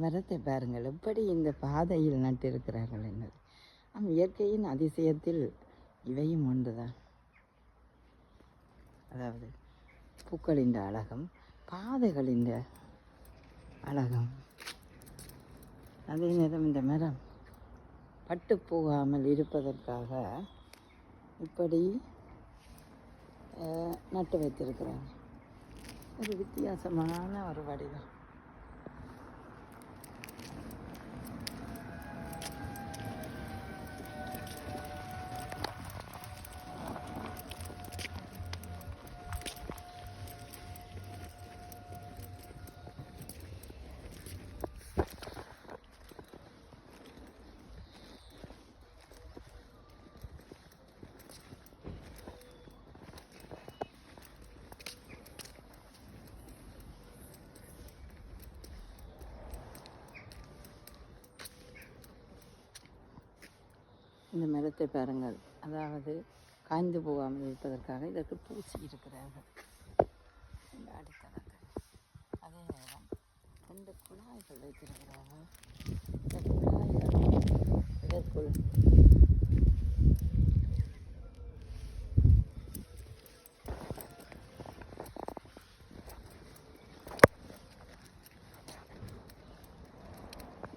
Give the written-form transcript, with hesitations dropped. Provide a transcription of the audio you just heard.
மரத்தை பாருங்கள் எப்படி இந்த பாதையில் நட்டிருக்கிறார்கள் என்னது. இயற்கையின் அதிசயத்தில் இவையும் ஒன்றுதான். அதாவது பூக்களின் அழகும் பாதைகளின் அழகும். அதே நேரம் இந்த மரம் பட்டு போகாமல் இருப்பதற்காக இப்படி நட்டு வைத்திருக்கிறாங்க. ஒரு வித்தியாசமான ஒரு வடிவம். இந்த மரத்தை பாருங்கள், அதாவது காய்ந்து போகாமல் இருப்பதற்காக இதற்கு பூசி இருக்கிறார்கள் இந்த அடித்தளங்கள். அதே நேரம் 2 குழாய்கள் வைத்திருக்கிறார்கள். இந்த குழாய்கள் இதற்குள்